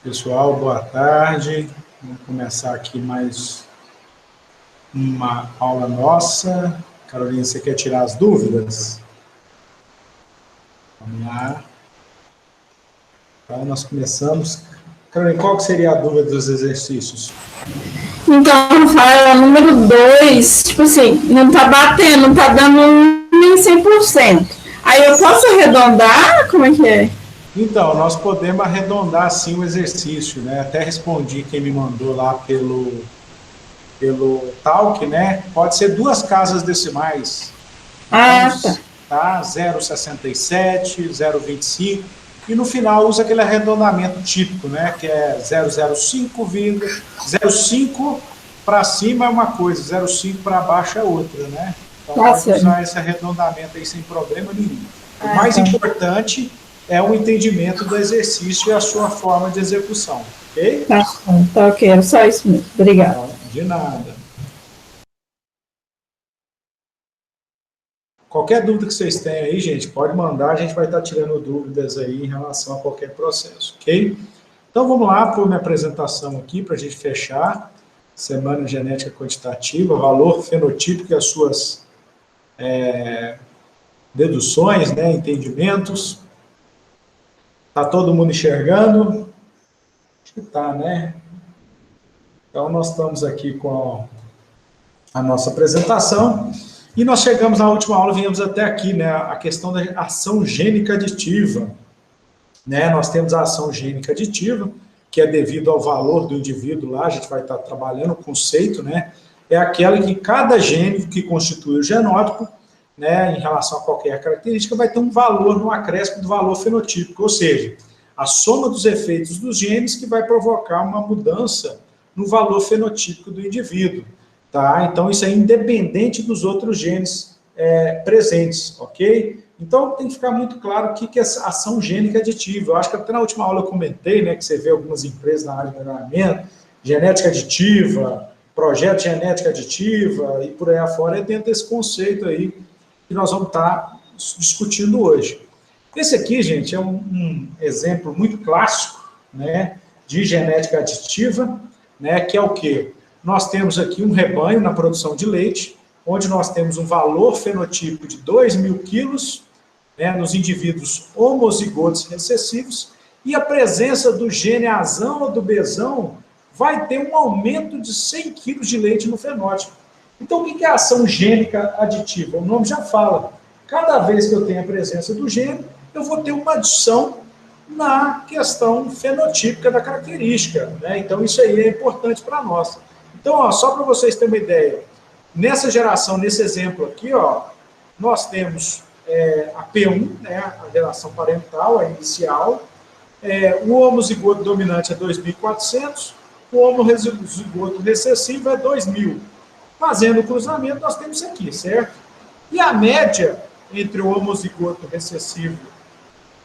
Pessoal, boa tarde. Vamos começar aqui mais uma aula nossa. Carolina, você quer tirar as dúvidas? Vamos lá. Então, nós começamos. Carolina, qual que seria a dúvida dos exercícios? Então, fala número 2, tipo assim, não tá batendo, não tá dando nem 100%. Aí eu posso arredondar? Como é que é? Então, nós podemos arredondar, sim, o exercício, né? Até respondi quem me mandou lá pelo Talk, né? Pode ser 2 casas decimais. Então, Tá. tá? 0,67, 0,25, e no final usa aquele arredondamento típico, né? Que é 0,05, 0,5 para cima é uma coisa, 0,5 para baixo é outra, né? Então pode usar esse arredondamento aí sem problema nenhum. O mais importante é o entendimento do exercício e a sua forma de execução, ok? Tá ok, é só isso mesmo. Obrigada. Não, de nada. Qualquer dúvida que vocês tenham aí, gente, pode mandar, a gente vai estar tirando dúvidas aí em relação a qualquer processo, ok? Então vamos lá para a minha apresentação aqui, para a gente fechar. Semana Genética Quantitativa, valor fenotípico e as suas deduções, né, entendimentos. Está todo mundo enxergando? Acho que está, né? Então nós estamos aqui com a nossa apresentação. E nós chegamos na última aula, viemos até aqui, né, a questão da ação gênica aditiva. Né, nós temos a ação gênica aditiva, que é devido ao valor do indivíduo lá, a gente vai estar trabalhando o conceito, né, é aquela em que cada gene que constitui o genótipo, né, em relação a qualquer característica, vai ter um valor no acréscimo do valor fenotípico, ou seja, a soma dos efeitos dos genes que vai provocar uma mudança no valor fenotípico do indivíduo. Tá? Então, isso é independente dos outros genes presentes, ok? Então, tem que ficar muito claro o que é ação gênica aditiva. Eu acho que até na última aula eu comentei, né, que você vê algumas empresas na área de melhoramento, genética aditiva, projeto genética aditiva, e por aí afora, é dentro desse conceito aí que nós vamos estar discutindo hoje. Esse aqui, gente, é um exemplo muito clássico, né, de genética aditiva, né, que é o quê? Nós temos aqui um rebanho na produção de leite, onde nós temos um valor fenotípico de 2.000 quilos, né, nos indivíduos homozigotos recessivos, e a presença do gene azão ou do bezão vai ter um aumento de 100 quilos de leite no fenótipo. Então, o que é a ação gênica aditiva? O nome já fala. Cada vez que eu tenho a presença do gene, eu vou ter uma adição na questão fenotípica da característica, né? Então, isso aí é importante para nós. Então, ó, só para vocês terem uma ideia, nessa geração, nesse exemplo aqui, ó, nós temos a P1, né, a geração parental, a inicial, o homozigoto dominante é 2.400, o homozigoto recessivo é 2.000. Fazendo o cruzamento, nós temos isso aqui, certo? E a média entre o homozigoto recessivo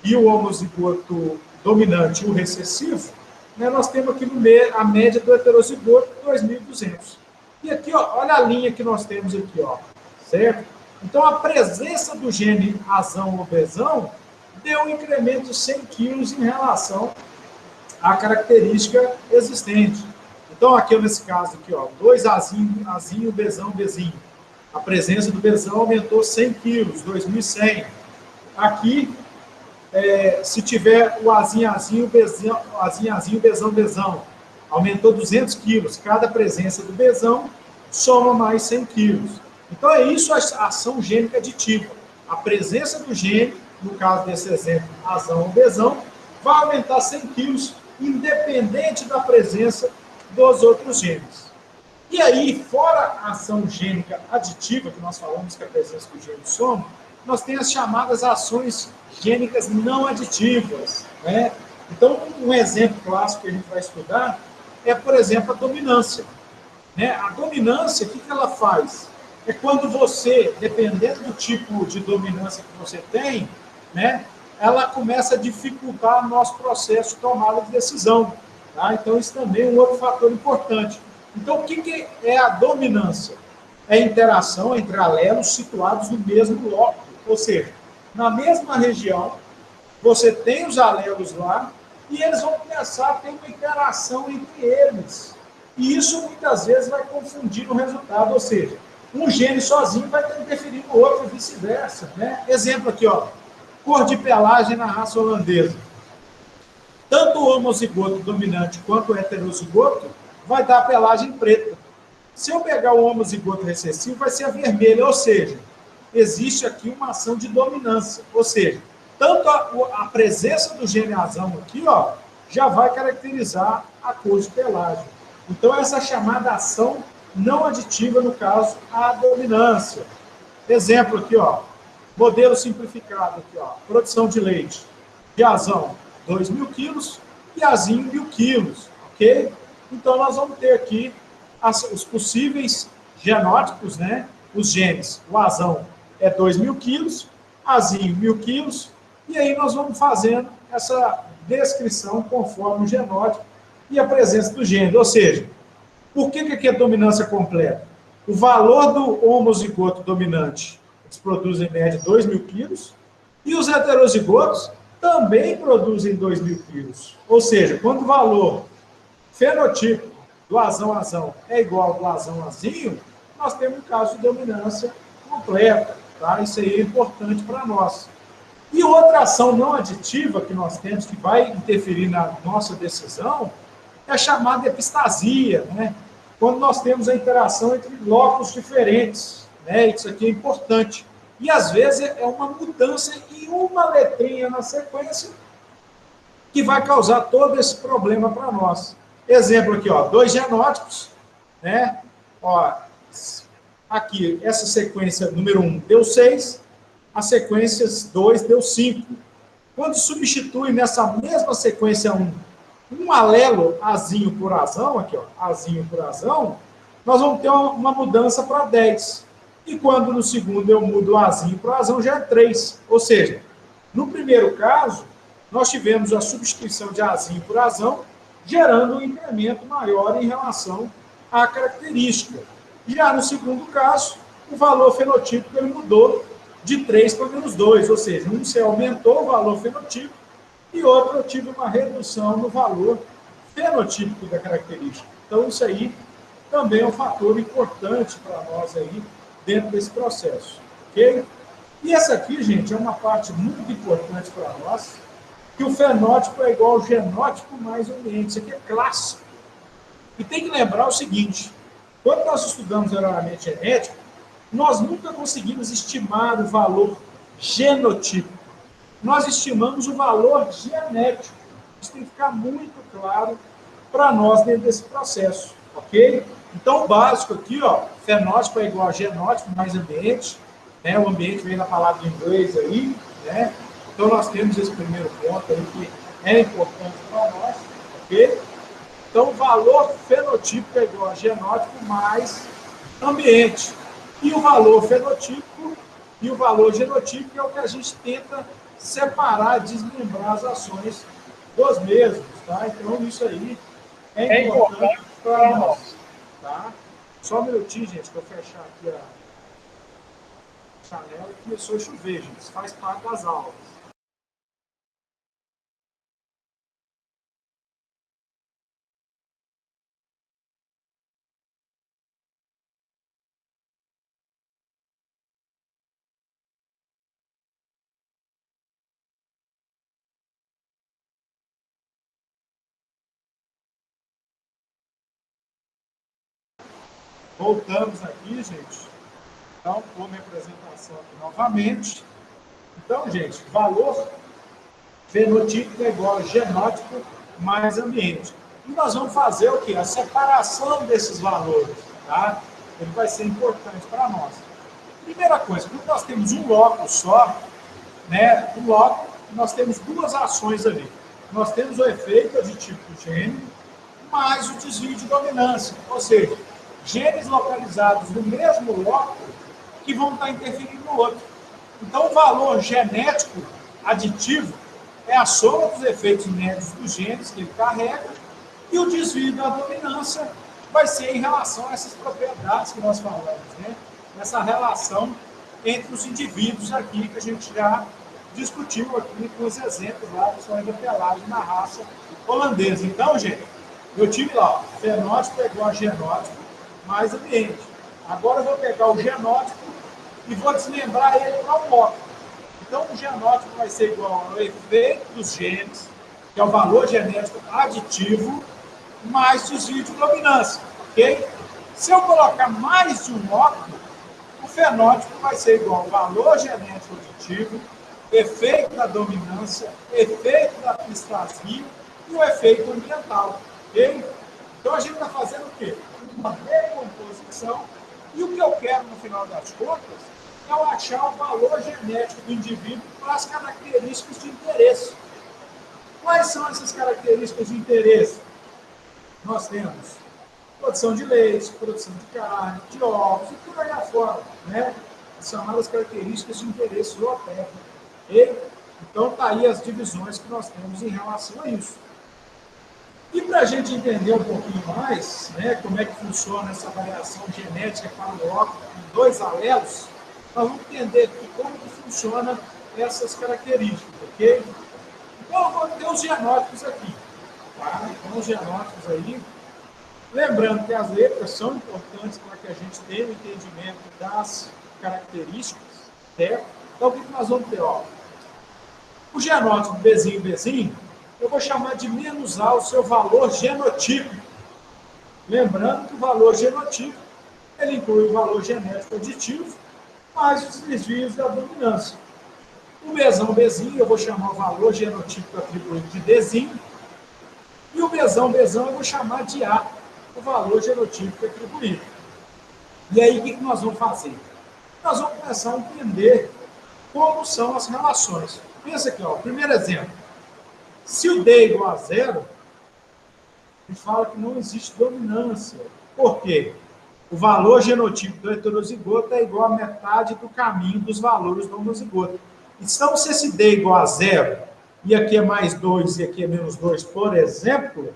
e o homozigoto dominante e o recessivo, né, nós temos aqui no meio a média do heterozigoto, 2.200. E aqui, ó, olha a linha que nós temos aqui, ó, certo? Então, a presença do gene azão ou bezão deu um incremento de 100 quilos em relação à característica existente. Então, aqui nesse caso aqui, ó, 2 azinho, bezão, bezinho. A presença do bezão aumentou 100 quilos, 2.100. Aqui, se tiver o azinho, bezão, bezão, aumentou 200 quilos. Cada presença do bezão soma mais 100 quilos. Então, é isso a ação gênica aditiva. A presença do gene, no caso desse exemplo, azão ou bezão, vai aumentar 100 quilos, independente da presença dos outros genes. E aí, fora a ação gênica aditiva, que nós falamos que a presença do gene soma, nós temos as chamadas ações gênicas não aditivas, né? Então, um exemplo clássico que a gente vai estudar é, por exemplo, a dominância. Né? A dominância, o que ela faz? É quando você, dependendo do tipo de dominância que você tem, né, ela começa a dificultar o nosso processo de tomada de decisão. Tá? Então, isso também é um outro fator importante. Então, o que é a dominância? É a interação entre alelos situados no mesmo loco. Ou seja, na mesma região, você tem os alelos lá, e eles vão começar a ter uma interação entre eles. E isso muitas vezes vai confundir o resultado, ou seja, um gene sozinho vai interferir no outro e vice-versa, né? Exemplo aqui, ó, cor de pelagem na raça holandesa. Tanto o homozigoto dominante quanto o heterozigoto vai dar a pelagem preta. Se eu pegar o homozigoto recessivo, vai ser a vermelha, ou seja, existe aqui uma ação de dominância, ou seja, tanto a presença do gene azão aqui, ó, já vai caracterizar a cor de pelagem. Então, essa chamada ação não aditiva, no caso, a dominância. Exemplo aqui, ó, modelo simplificado aqui, ó, produção de leite de azão, 2.000 quilos, e azinho, 1.000 quilos, ok? Então, nós vamos ter aqui os possíveis genótipos, né? Os genes, o azão é 2.000 quilos, azinho, 1.000 quilos, e aí nós vamos fazendo essa descrição conforme o genótipo e a presença do gene. Ou seja, por que aqui é dominância completa? O valor do homozigoto dominante, eles produzem em média 2.000 quilos, e os heterozigotos também produzem 2.000 quilos. Ou seja, quando o valor fenotípico do azão é igual ao do azão-azinho, nós temos um caso de dominância completa. Tá? Isso aí é importante para nós. E outra ação não aditiva que nós temos, que vai interferir na nossa decisão, é a chamada epistasia, né? Quando nós temos a interação entre blocos diferentes. Né? Isso aqui é importante. E, às vezes, é uma mudança em uma letrinha na sequência que vai causar todo esse problema para nós. Exemplo aqui, ó, 2 genótipos, né? Ó, aqui, essa sequência número 1 deu 6, a sequência 2 deu 5. Quando substitui nessa mesma sequência 1, um alelo azinho por azão, aqui, ó, azinho por azão, nós vamos ter uma mudança para 10. E quando no segundo eu mudo o azinho para o azão, já é 3. Ou seja, no primeiro caso, nós tivemos a substituição de azinho por azão, gerando um incremento maior em relação à característica. Já no segundo caso, o valor fenotípico ele mudou de 3 para -2, ou seja, um se aumentou o valor fenotípico e outro eu tive uma redução no valor fenotípico da característica. Então, isso aí também é um fator importante para nós aí dentro desse processo, ok? E essa aqui, gente, é uma parte muito importante para nós, que o fenótipo é igual ao genótipo mais o ambiente. Isso aqui é clássico. E tem que lembrar o seguinte, quando nós estudamos erroramente genético, nós nunca conseguimos estimar o valor genotípico. Nós estimamos o valor genético. Isso tem que ficar muito claro para nós dentro desse processo, ok? Então, o básico aqui, ó, fenótipo é igual a genótipo mais ambiente, né? O ambiente vem da palavra em inglês aí, né? Então, nós temos esse primeiro ponto aí que é importante para nós, ok? Então, o valor fenotípico é igual a genótipo mais ambiente. E o valor fenotípico e o valor genotípico é o que a gente tenta separar, desmembrar as ações dos mesmos, tá? Então, isso aí é importante para nós, tá? Só um minutinho, gente, para eu fechar aqui a janela e começou a chover, gente. Isso faz parte das aulas. Voltamos aqui, gente. Então, vou minha apresentação aqui novamente. Então, gente, valor fenotípico é igual a genótipo mais ambiente. E nós vamos fazer o quê? A separação desses valores, tá? Ele vai ser importante para nós. Primeira coisa, quando nós temos um bloco só, né? Um bloco, nós temos duas ações ali. Nós temos o efeito aditivo do gene, mais o desvio de dominância. Ou seja, genes localizados no mesmo bloco que vão estar interferindo no outro. Então, o valor genético aditivo é a soma dos efeitos médios dos genes que ele carrega e o desvio da dominância vai ser em relação a essas propriedades que nós falamos, né? Essa relação entre os indivíduos aqui que a gente já discutiu aqui com os exemplos lá, principalmente da pelagem na raça holandesa. Então, gente, eu tive lá, fenótipo é igual a genótipo mais ambiente. Agora eu vou pegar o genótipo e vou desmembrar ele para o módulo. Então, o genótipo vai ser igual ao efeito dos genes, que é o valor genético aditivo, mais desvio de dominância, ok? Se eu colocar mais de um óculo, o fenótipo vai ser igual ao valor genético aditivo, efeito da dominância, efeito da pistasia e o efeito ambiental, ok? Então, a gente está fazendo o quê? Uma decomposição, e o que eu quero, no final das contas, é eu achar o valor genético do indivíduo para as características de interesse. Quais são essas características de interesse? Nós temos produção de leite, produção de carne, de ovos, e por aí afora, né? As chamadas características de interesse zootécnico. Okay? Então, está aí as divisões que nós temos em relação a isso. E para a gente entender um pouquinho mais, né, como é que funciona essa variação genética para o óculos com 2 alelos, nós vamos entender aqui como que funciona essas características, ok? Então, eu vou ter os genótipos aqui, tá? Então, os genótipos aí, lembrando que as letras são importantes para que a gente tenha o entendimento das características, certo? Então, o que nós vamos ter? Ó, o genótipo Bzinho, Bzinho, eu vou chamar de menos A o seu valor genotípico. Lembrando que o valor genotípico, ele inclui o valor genético aditivo, mais os desvios da dominância. O Bzão, Bzinho, eu vou chamar o valor genotípico atribuído de Dzinho, e o Bzão, Bzão, eu vou chamar de A, o valor genotípico atribuído. E aí, o que nós vamos fazer? Nós vamos começar a entender como são as relações. Pensa aqui, ó, o primeiro exemplo. Se o D é igual a 0, ele fala que não existe dominância. Por quê? O valor genotípico do heterozigoto é igual a metade do caminho dos valores do homozigoto. Então, se esse D é igual a 0, e aqui é mais 2 e aqui é menos 2, por exemplo,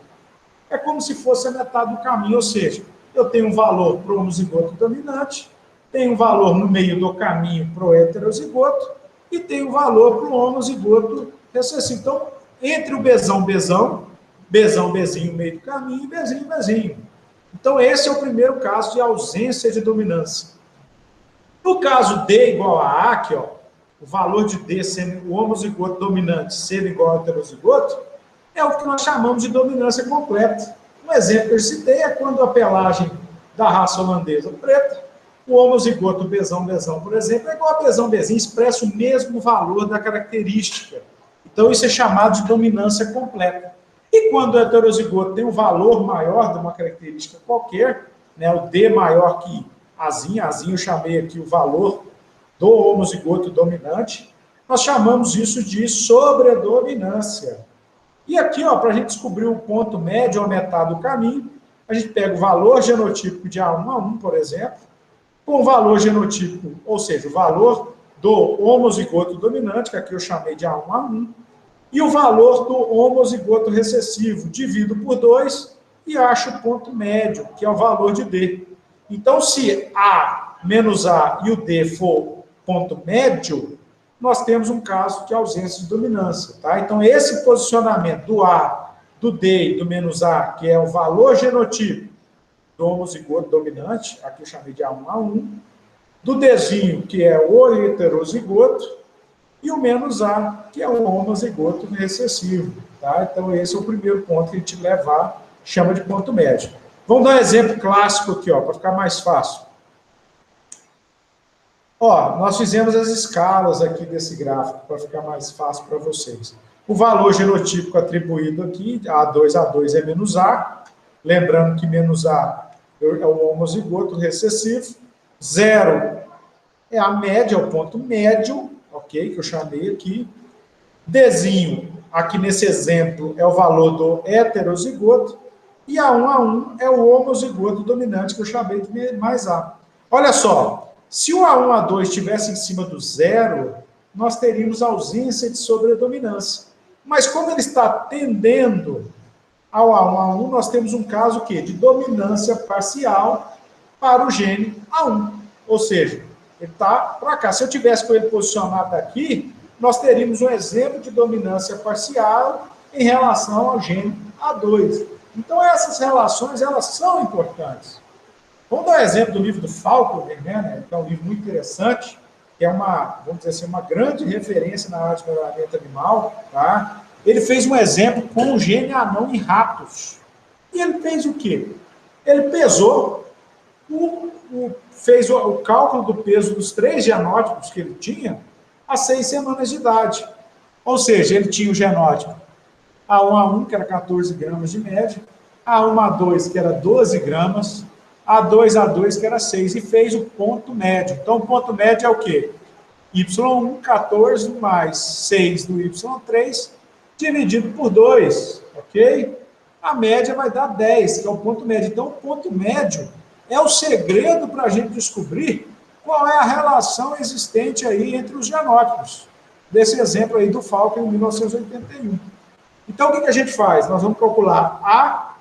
é como se fosse a metade do caminho. Ou seja, eu tenho um valor para o homozigoto dominante, tenho um valor no meio do caminho para o heterozigoto, e tenho um valor para o homozigoto recessivo. Então, entre o Bzão, Bzão, Bzão, Bzinho, meio do caminho, e Bzinho, Bzinho. Então, esse é o primeiro caso de ausência de dominância. No caso D igual a A, aqui, ó, o valor de D sendo o homozigoto dominante sendo igual ao heterozigoto, é o que nós chamamos de dominância completa. Um exemplo que eu citei é quando a pelagem da raça holandesa preta, o homozigoto Bzão, Bzão, por exemplo, é igual a Bzão, Bzinho, expressa o mesmo valor da característica. Então, isso é chamado de dominância completa. E quando o heterozigoto tem um valor maior de uma característica qualquer, né, o D maior que Azinho eu chamei aqui o valor do homozigoto dominante, nós chamamos isso de sobredominância. E aqui, para a gente descobrir o ponto médio ou metade do caminho, a gente pega o valor genotípico de A1 a 1, por exemplo, com o valor genotípico, ou seja, o valor do homozigoto dominante, que aqui eu chamei de A1 a 1, e o valor do homozigoto recessivo, divido por 2 e acho o ponto médio, que é o valor de D. Então, se A menos A e o D for ponto médio, nós temos um caso de ausência de dominância. Tá? Então, esse posicionamento do A, do D e do menos A, que é o valor genotípico do homozigoto dominante, aqui eu chamei de A1 a 1, do Dzinho, que é o heterozigoto, e o menos A, que é o homozigoto recessivo. Tá? Então, esse é o primeiro ponto que a gente levar, chama de ponto médio. Vamos dar um exemplo clássico aqui, para ficar mais fácil. Nós fizemos as escalas aqui desse gráfico, para ficar mais fácil para vocês. O valor genotípico atribuído aqui, A2 é menos A, lembrando que menos A é o homozigoto recessivo, 0 é a média, é o ponto médio, ok, que eu chamei aqui. Dzinho, aqui nesse exemplo, é o valor do heterozigoto, e A1 a 1 é o homozigoto dominante, que eu chamei de mais A. Olha só, se o A1 a 2 estivesse em cima do 0, nós teríamos ausência de sobredominância. Mas como ele está tendendo ao A1 a 1, nós temos um caso o quê? De dominância parcial para o gene A1. Ou seja, ele está para cá. Se eu tivesse com ele posicionado aqui, nós teríamos um exemplo de dominância parcial em relação ao gene A2. Então, essas relações, elas são importantes. Vamos dar um exemplo do livro do Faulkner, né, que é um livro muito interessante, que é uma, vamos dizer assim, uma grande referência na área de melhoramento animal, tá? Ele fez um exemplo com o gene anão em ratos. E ele fez o quê? Ele pesou, fez o cálculo do peso dos 3 genótipos que ele tinha há 6 semanas de idade. Ou seja, ele tinha o genótipo A1A1, que era 14 gramas de média, A1A2, que era 12 gramas, A2A2, que era 6, e fez o ponto médio. Então, o ponto médio é o quê? Y1, 14 mais 6 do Y3, dividido por 2, ok? A média vai dar 10, que é o ponto médio. Então, o ponto médio é o segredo para a gente descobrir qual é a relação existente aí entre os genótipos. Desse exemplo aí do Faulkner, em 1981. Então, o que a gente faz? Nós vamos calcular A,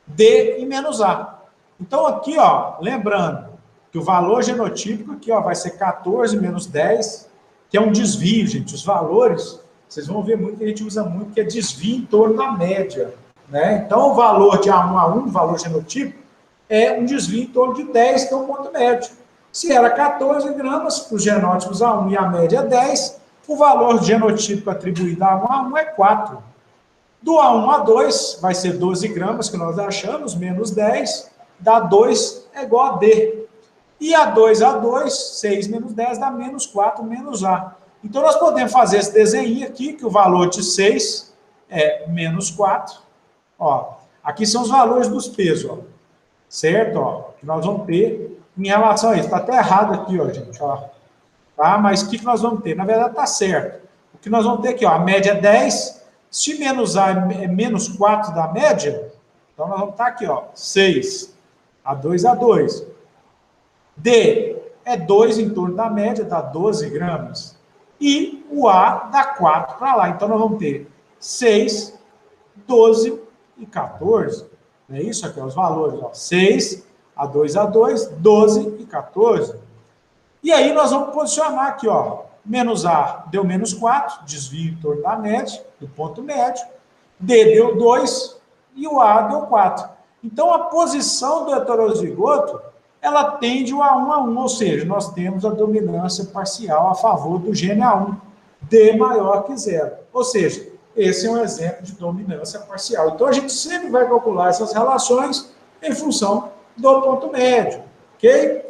D e menos A. Então, aqui, ó, lembrando que o valor genotípico aqui, ó, vai ser 14 menos 10, que é um desvio, gente. Os valores, vocês vão ver muito que a gente usa muito, que é desvio em torno da média, né? Então, o valor de A1A1, o valor genotípico, é um desvio em torno de 10, que é o ponto médio. Se era 14 gramas para os genótipos A1 e a média é 10, o valor genotípico atribuído a A1A1 é 4. Do A1 A2 vai ser 12 gramas, que nós achamos, menos 10, dá 2 é igual a D. E A2A2, 6 menos 10, dá menos 4, menos A. Então, nós podemos fazer esse desenho aqui, que o valor de 6 é menos 4. Ó, aqui são os valores dos pesos, ó, certo? Ó, que nós vamos ter em relação a isso. Está até errado aqui, ó, gente. Ó, tá? Mas o que nós vamos ter? Na verdade, está certo. O que nós vamos ter aqui, ó, a média é 10. Se menos A é menos 4 da média, então nós vamos estar aqui, ó, 6. A2A2. D é 2 em torno da média, dá 12 gramas. E o A dá 4 para lá. Então, nós vamos ter 6, 12 e 14. Não é isso aqui, os valores, ó, 6, A2A2, 12 e 14. E aí, nós vamos posicionar aqui, ó, menos A deu menos 4, desvio em torno da média, do ponto médio. D deu 2 e o A deu 4. Então, a posição do heterozigoto, ela tende o A1A1, ou seja, nós temos a dominância parcial a favor do gene A1, D maior que 0. Ou seja, esse é um exemplo de dominância parcial. Então, a gente sempre vai calcular essas relações em função do ponto médio, ok?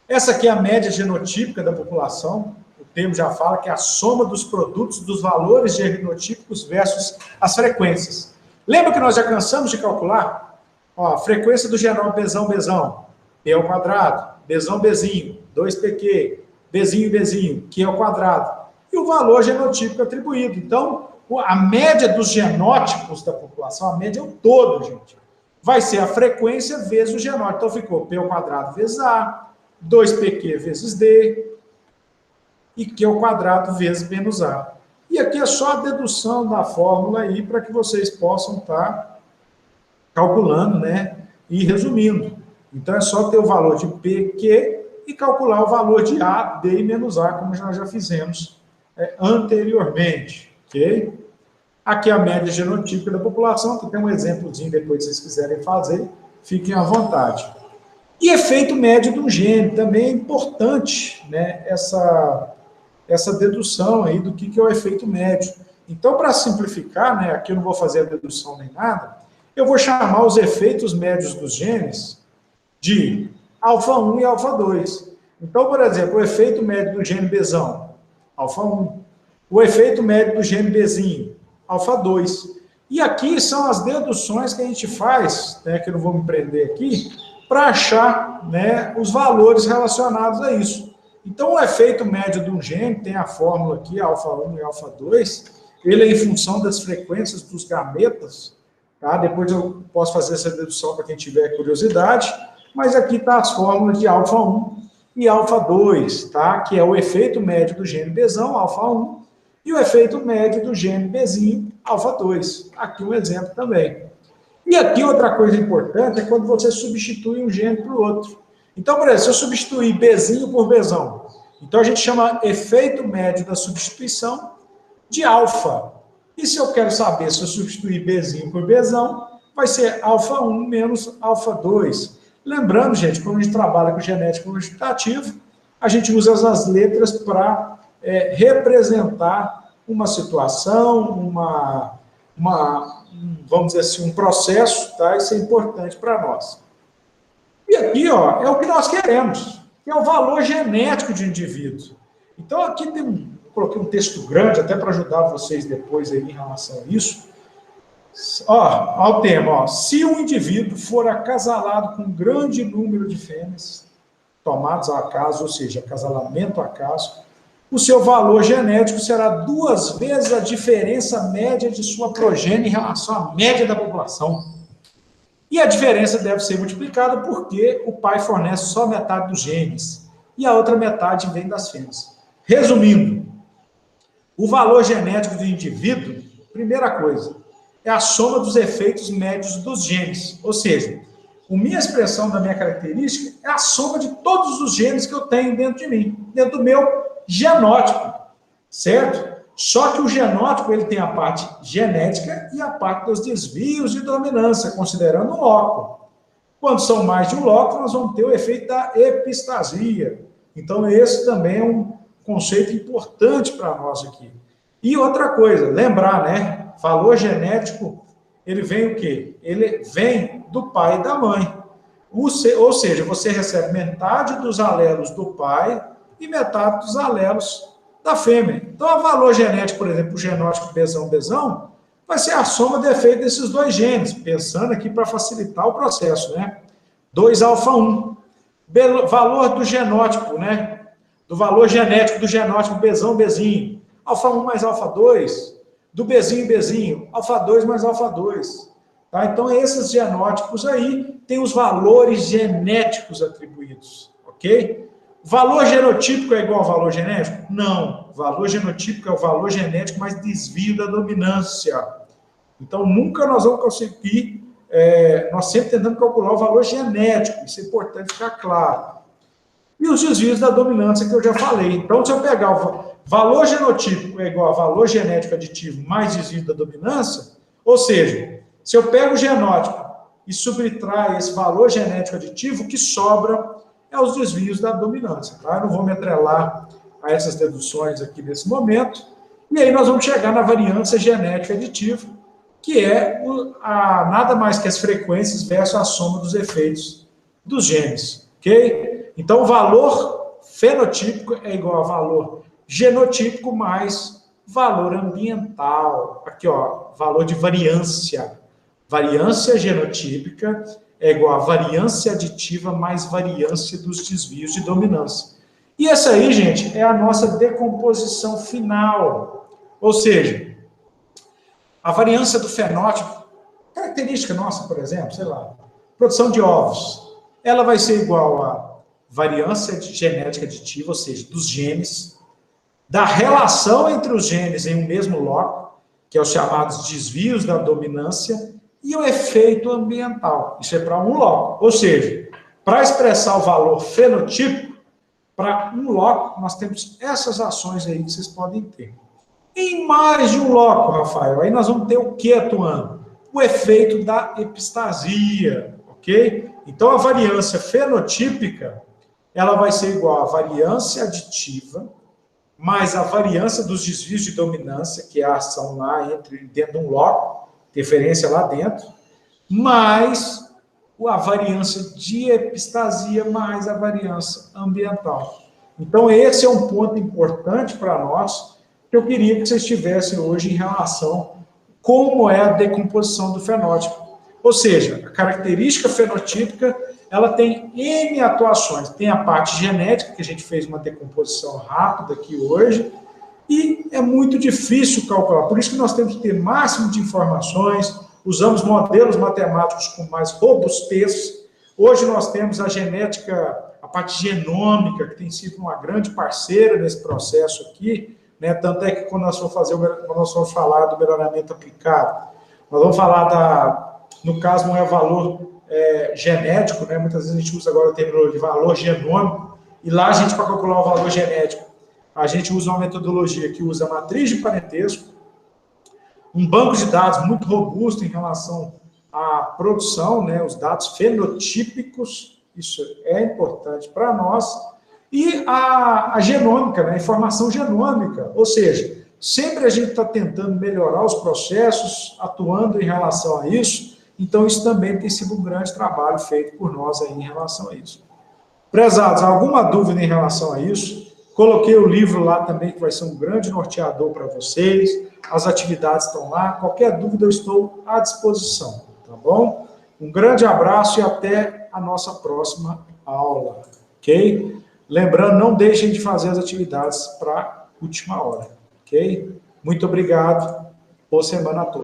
Essa aqui é a média genotípica da população. O termo já fala que é a soma dos produtos dos valores genotípicos versus as frequências. Lembra que nós já cansamos de calcular? Ó, a frequência do genoma Bzão, P ao quadrado, Bzinho, 2pq, Bzinho, Q ao quadrado. E o valor genotípico atribuído. Então, a média dos genótipos da população, a média é o todo, gente, vai ser a frequência vezes o genótipo. Então, ficou P ao quadrado vezes A, 2pq vezes D, e Q ao quadrado vezes menos A. E aqui é só a dedução da fórmula aí, para que vocês possam estar calculando, né, e resumindo. Então, é só ter o valor de PQ e calcular o valor de A, D e menos A, como nós já fizemos anteriormente, ok? Aqui é a média genotípica da população, que tem um exemplozinho depois, se vocês quiserem fazer, fiquem à vontade. E efeito médio do gene, também é importante, né, essa dedução aí do que é o efeito médio. Então, para simplificar, né, aqui eu não vou fazer a dedução nem nada, eu vou chamar os efeitos médios dos genes de alfa-1 e alfa-2. Então, por exemplo, o efeito médio do gene Bzão, alfa-1. O efeito médio do gene Bzinho, alfa-2. E aqui são as deduções que a gente faz, né, que eu não vou me prender aqui, para achar, né, os valores relacionados a isso. Então, o efeito médio de um gene, tem a fórmula aqui, alfa-1 e alfa-2, ele é em função das frequências dos gametas, tá? Depois eu posso fazer essa dedução para quem tiver curiosidade, mas aqui está as fórmulas de alfa-1 e alfa-2, tá? Que é o efeito médio do gene Bzão, alfa-1, e o efeito médio do gene Bzinho, alfa-2. Aqui um exemplo também. E aqui outra coisa importante é quando você substitui um gene para o outro. Então, por exemplo, se eu substituir Bzinho por Bzão, Então, a gente chama efeito médio da substituição de alfa. E se eu quero saber se eu substituir Bzinho por Bzão, vai ser alfa 1 menos alfa 2. Lembrando, gente, quando a gente trabalha com genética quantitativa, a gente usa as letras para representar uma situação, vamos dizer assim, um processo, tá? Isso é importante para nós. E aqui, ó, é o que nós queremos, que é o valor genético de um indivíduo. Então, aqui coloquei um texto grande, até para ajudar vocês depois aí em relação a isso. Ó, o tema, ó, se um indivíduo for acasalado com um grande número de fêmeas, tomados ao acaso, ou seja, acasalamento ao acaso, o seu valor genético será 2 vezes a diferença média de sua progênie em relação à média da população. E a diferença deve ser multiplicada porque o pai fornece só metade dos genes e a outra metade vem das fêmeas. Resumindo, o valor genético do indivíduo, primeira coisa, é a soma dos efeitos médios dos genes. Ou seja, a minha expressão da minha característica é a soma de todos os genes que eu tenho dentro de mim, dentro do meu genótipo, certo? Só que o genótipo ele tem a parte genética e a parte dos desvios de dominância, considerando um loco. Quando são mais de um loco, nós vamos ter o efeito da epistasia. Então, esse também é um conceito importante para nós aqui. E outra coisa, lembrar, né? Valor genético, ele vem o quê? Ele vem do pai e da mãe. Ou seja, você recebe metade dos alelos do pai e metade dos alelos da fêmea. Então, o valor genético, por exemplo, o genótipo Bzão, vai ser a soma do efeito desses 2 genes, pensando aqui para facilitar o processo, né? 2 alfa 1. Valor do genótipo, né? Do valor genético do genótipo Bzinho. Alfa 1 mais alfa 2. Do Bzinho, alfa 2 mais alfa 2. Tá? Então, esses genótipos aí têm os valores genéticos atribuídos, ok? Valor genotípico é igual ao valor genético? Não. Valor genotípico é o valor genético mais desvio da dominância. Então, nunca nós vamos conseguir, nós sempre tentamos calcular o valor genético, isso é importante ficar claro. E os desvios da dominância que eu já falei. Então, se eu pegar o valor genotípico é igual a valor genético aditivo mais desvio da dominância, ou seja, se eu pego o genótipo e subtrai esse valor genético aditivo, o que sobra é os desvios da dominância. Tá? Eu não vou me atrelar a essas deduções aqui nesse momento. E aí nós vamos chegar na variância genética aditiva, que é nada mais que as frequências versus a soma dos efeitos dos genes. Ok? Então, o valor fenotípico é igual a valor genotípico mais valor ambiental. Aqui, ó, valor de variância. Variância genotípica é igual a variância aditiva mais variância dos desvios de dominância. E essa aí, gente, é a nossa decomposição final. Ou seja, a variância do fenótipo, característica nossa, por exemplo, sei lá, produção de ovos, ela vai ser igual a variância genética aditiva, ou seja, dos genes, da relação entre os genes em um mesmo loco, que é os chamados desvios da dominância, e o efeito ambiental. Isso é para um loco. Ou seja, para expressar o valor fenotípico, para um loco, nós temos essas ações aí que vocês podem ter. Em mais de um loco, Rafael, aí nós vamos ter o que atuando? O efeito da epistasia, ok? Então, a variância fenotípica, ela vai ser igual à variância aditiva, mais a variância dos desvios de dominância, que é a ação lá dentro de um loco, interferência lá dentro, mais a variância de epistasia, mais a variância ambiental. Então, esse é um ponto importante para nós, que eu queria que vocês tivessem hoje em relação a como é a decomposição do fenótipo. Ou seja, a característica fenotípica, ela tem N atuações. Tem a parte genética, que a gente fez uma decomposição rápida aqui hoje, e é muito difícil calcular. Por isso que nós temos que ter máximo de informações, usamos modelos matemáticos com mais robustez. Hoje nós temos a genética, a parte genômica, que tem sido uma grande parceira nesse processo aqui, né? Tanto é que quando nós vamos falar do melhoramento aplicado, nós vamos falar no caso não é valor genético, né? Muitas vezes a gente usa agora o termo de valor genômico, E lá a gente, para calcular o valor genético, a gente usa uma metodologia que usa matriz de parentesco, um banco de dados muito robusto em relação à produção, né, os dados fenotípicos, isso é importante para nós, e a genômica, né, a informação genômica, ou seja, sempre a gente está tentando melhorar os processos, atuando em relação a isso, então isso também tem sido um grande trabalho feito por nós aí em relação a isso. Prezados, alguma dúvida em relação a isso? Coloquei o livro lá também, que vai ser um grande norteador para vocês, as atividades estão lá, qualquer dúvida eu estou à disposição, tá bom? Um grande abraço e até a nossa próxima aula, ok? Lembrando, não deixem de fazer as atividades para a última hora, ok? Muito obrigado, boa semana a todos.